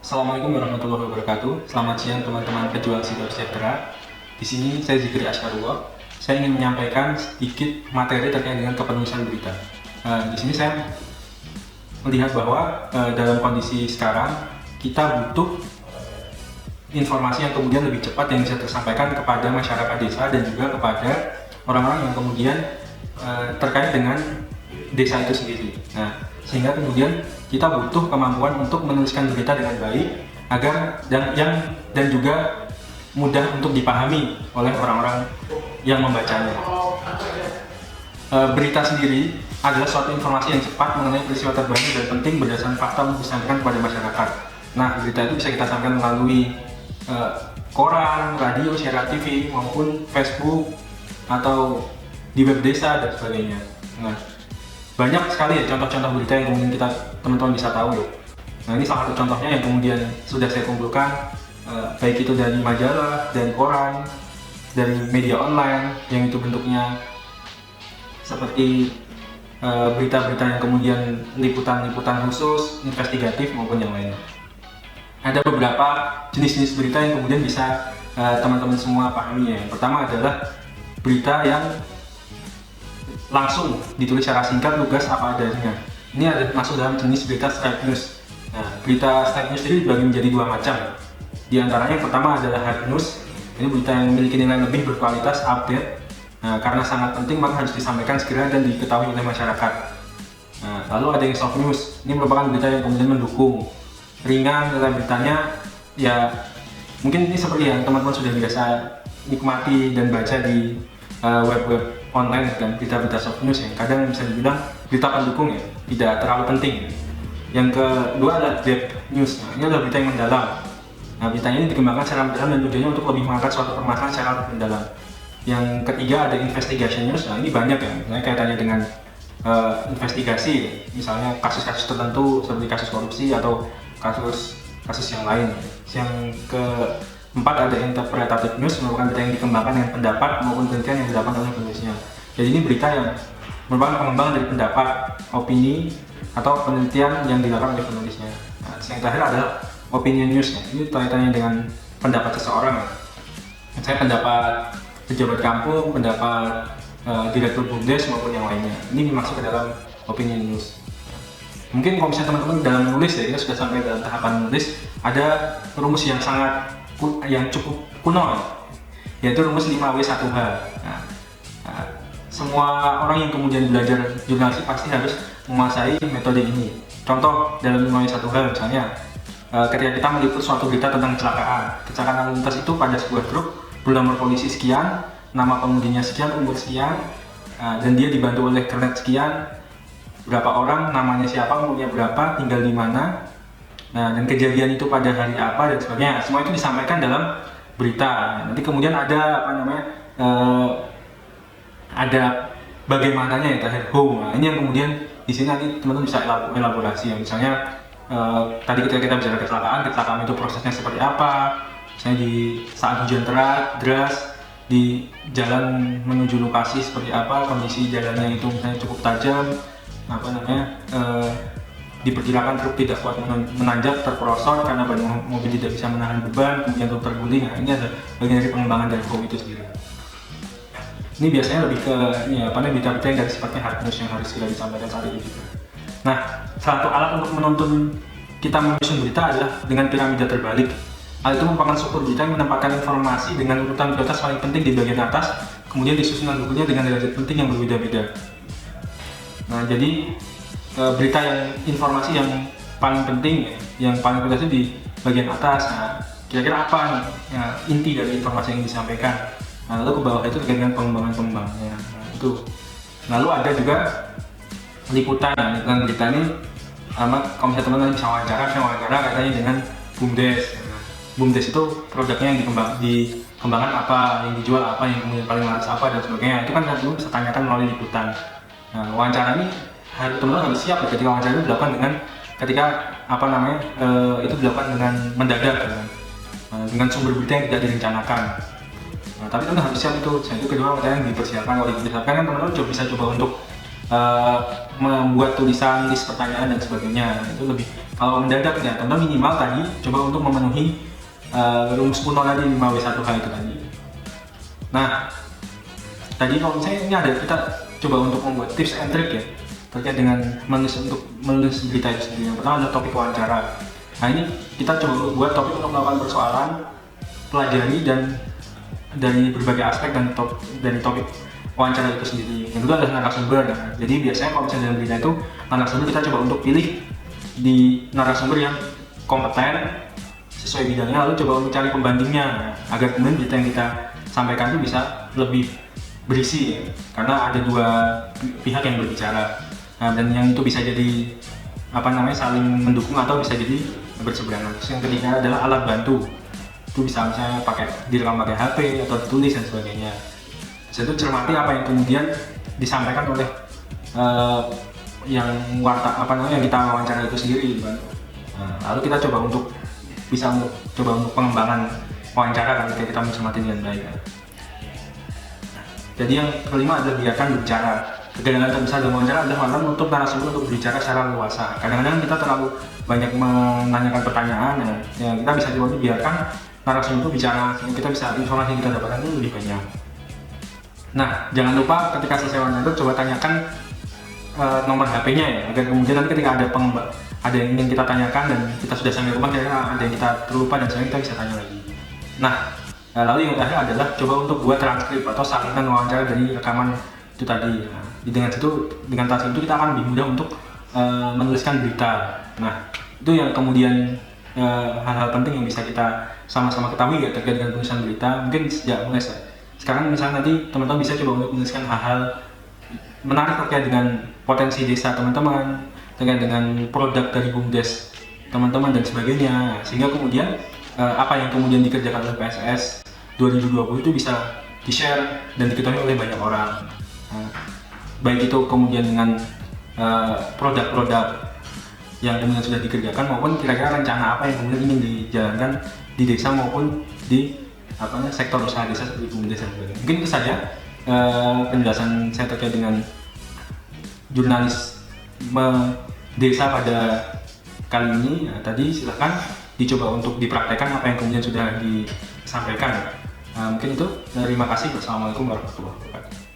Assalamualaikum warahmatullahi wabarakatuh. Selamat siang teman-teman pejuang siber sejahtera. Di sini saya Zikri Askarullah. Saya ingin menyampaikan sedikit materi terkait dengan kepenulisan berita. Di sini saya melihat bahwa dalam kondisi sekarang kita butuh informasi yang kemudian lebih cepat yang bisa tersampaikan kepada masyarakat desa dan juga kepada orang-orang yang kemudian terkait dengan desa itu sendiri. Nah, sehingga kemudian kita butuh kemampuan untuk menuliskan berita dengan baik agar dan juga mudah untuk dipahami oleh orang-orang yang membacanya. Berita sendiri adalah suatu informasi yang cepat mengenai peristiwa terbaru dan penting berdasarkan fakta untuk disampaikan kepada masyarakat. Nah, berita itu bisa kita sampaikan melalui koran, radio, siaran TV maupun Facebook atau di web desa dan sebagainya. Nah, banyak sekali ya contoh-contoh berita yang kemudian kita teman-teman bisa tahu ya. Nah, ini salah satu contohnya yang kemudian sudah saya kumpulkan, baik itu dari majalah, dari koran, dari media online yang itu bentuknya seperti berita-berita yang kemudian liputan-liputan khusus, investigatif maupun yang lainnya. Ada beberapa jenis-jenis berita yang kemudian bisa teman-teman semua pahami ya. Yang pertama adalah berita yang langsung ditulis secara singkat, lugas, apa adanya. Ini ada masuk dalam jenis berita straight news. Nah, berita straight news ini dibagi menjadi dua macam. Di antaranya yang pertama adalah hard news. Ini berita yang memiliki nilai lebih, berkualitas, update. Nah, karena sangat penting maka harus disampaikan segera dan diketahui oleh masyarakat. Nah, lalu ada yang soft news. Ini merupakan berita yang kemudian mendukung, ringan nilai beritanya. Ya, mungkin ini seperti yang teman-teman sudah biasa nikmati dan baca di web-web online dan berita-berita soft news yang kadang bisa dibilang berita pendukung ya, tidak terlalu penting. Yang kedua adalah deep news. Nah, ini adalah berita yang mendalam. Nah, berita ini dikembangkan secara mendalam dan tujuannya untuk lebih mengangkat suatu permasalahan secara lebih mendalam. Yang ketiga ada investigation news. Nah, ini banyak ya, misalnya kaitannya dengan investigasi, misalnya kasus-kasus tertentu seperti kasus korupsi atau kasus yang lain. Yang keempat ada interpretative news, merupakan berita yang dikembangkan dengan pendapat maupun penelitian yang dilakukan oleh penulisnya. Jadi ini berita yang merupakan pengembangan dari pendapat, opini, atau penelitian yang dilakukan oleh penulisnya. Nah, yang terakhir adalah opinion news. Ini kaitannya dengan pendapat seseorang. Saya pendapat pejabat kampung, pendapat direktur BUMDes maupun yang lainnya. Ini masuk ke dalam opinion news. Mungkin kalau misalnya teman-teman dalam menulis ya, kita sudah sampai dalam tahapan menulis, ada rumus yang cukup kuno, yaitu rumus 5W1H. Nah, semua orang yang kemudian belajar jurnalistik pasti harus menguasai metode ini. Contoh dalam 5W1H misalnya, ketika kita meliput suatu berita tentang kecelakaan lalu lintas itu pada sebuah truk bernomor polisi sekian, nama pengemudinya sekian, umur sekian, dan dia dibantu oleh kernet sekian, berapa orang, namanya siapa, umurnya berapa, tinggal di mana, nah, dan kejadian itu pada hari apa dan sebagainya. Semua itu disampaikan dalam berita. Nanti kemudian ada ada bagaimananya ya, terakhir how. Nah, ini yang kemudian di sini nanti teman-teman bisa elaborasi ya. Misalnya tadi ketika kita bicara kecelakaan itu prosesnya seperti apa. Misalnya di saat hujan deras di jalan menuju lokasi seperti apa, kondisi jalannya itu misalnya cukup tajam, diperkirakan truk tidak kuat menanjak, terperosot karena ban mobil tidak bisa menahan beban, kemudian truk terguling. Nah, ini ada bagian dari pengembangan dari how itu sendiri. Ini biasanya lebih ke berita-berita yang dari sifatnya hard news yang harus kita disampaikan saat ini. Nah, salah satu alat untuk menuntun kita menyusun berita adalah dengan piramida terbalik. Hal itu merupakan struktur berita yang menempatkan informasi dengan urutan prioritas paling penting di bagian atas, kemudian disusun berikutnya dengan derajat penting yang berbeda-beda. Nah, jadi berita informasi yang paling penting, yang paling prioritas itu di bagian atas. Nah, kira-kira apa nih inti dari informasi yang disampaikan? Nah, lalu ke bawah itu terkait dengan pengembangannya. Nah, itu. Lalu ada juga liputan. Liputan berita ini, kalau misalnya teman-teman bisa wawancara katanya dengan BUMDes. BUMDes itu produknya yang dikembangkan apa, yang dijual apa, yang kemudian paling laris apa dan sebagainya. Itu kan dulu bisa tanyakan melalui liputan. Nah, wawancara ini teman-teman harus siap ketika wawancara itu dilakukan dengan itu dilakukan dengan mendadak dengan sumber berita yang tidak direncanakan. Nah, tapi teman harus siap itu. Jadi kedua materi yang dipersiapkan. Kalau dipersiapkan kan teman-teman bisa coba untuk membuat tulisan, list pertanyaan dan sebagainya. Itu lebih Kalau mendadak ya, contoh minimal tadi coba untuk memenuhi rumus kuno tadi 5W1H itu tadi. Nah, tadi kalau misalnya ini ada, kita coba untuk membuat tips and trick ya terkait dengan menulis berita itu sendiri. Yang pertama ada topik wawancara. Nah ini kita coba buat topik untuk melakukan persoalan, pelajari dan dari berbagai aspek dan dari topik wawancara itu sendiri. Yang kedua adalah narasumber. Nah, jadi biasanya kalau misalnya dalam berita itu narasumber kita coba untuk pilih di narasumber yang kompeten sesuai bidangnya, lalu coba untuk cari pembandingnya agar kemudian berita yang kita sampaikan itu bisa lebih berisi ya. Karena ada dua pihak yang berbicara. Nah, dan yang itu bisa jadi saling mendukung atau bisa jadi berseberangan. Terus yang ketiga adalah alat bantu. Itu bisa misalnya direkam pakai HP atau ditulis dan sebagainya. Terus itu cermati apa yang kemudian disampaikan oleh yang kita wawancara itu sendiri kan. Lalu kita coba untuk pengembangan wawancara kan, ketika kita mencermati dengan baik kan. Jadi yang kelima adalah biarkan berbicara. Kegagalan terbesar dalam wawancara adalah menutup narasumber untuk berbicara secara luasa. Kadang-kadang kita terlalu banyak menanyakan pertanyaan ya kita bisa coba biarkan narasumber itu bicara, sehingga kita bisa informasi yang kita dapatkan itu lebih banyak. Nah, jangan lupa ketika selesai wawancara coba tanyakan nomor HP-nya ya, agar kemudian nanti ketika ada yang ingin kita tanyakan dan kita sudah sampai rumah, kira-kira ada yang kita terlupa dan sebagainya, kita bisa tanya lagi. Nah, lalu yang terakhir adalah coba untuk buat transkrip atau salinan wawancara dari rekaman itu tadi. Nah, dengan transkrip itu kita akan lebih mudah untuk menuliskan berita. Nah, itu yang kemudian hal-hal penting yang bisa kita sama-sama ketahui ya terkait dengan penulisan berita. Mungkin sejak mulai sekarang misalnya nanti teman-teman bisa coba untuk menuliskan hal-hal menarik terkait dengan potensi desa teman-teman, terkait dengan produk dari BUMDes teman-teman dan sebagainya, sehingga kemudian apa yang kemudian dikerjakan oleh PSS 2020 itu bisa di-share dan diketahui oleh banyak orang. Baik itu kemudian dengan produk-produk yang kemudian sudah dikerjakan maupun kira-kira rencana apa yang kemudian ingin dijalankan di desa maupun di sektor usaha desa seperti BUMDes dan sebagainya. Mungkin itu saja penjelasan saya terkait dengan jurnalisme desa pada kali ini. Nah, tadi silahkan dicoba untuk dipraktekkan apa yang kemudian sudah disampaikan. Mungkin itu. Terima kasih. Wassalamualaikum warahmatullahi wabarakatuh.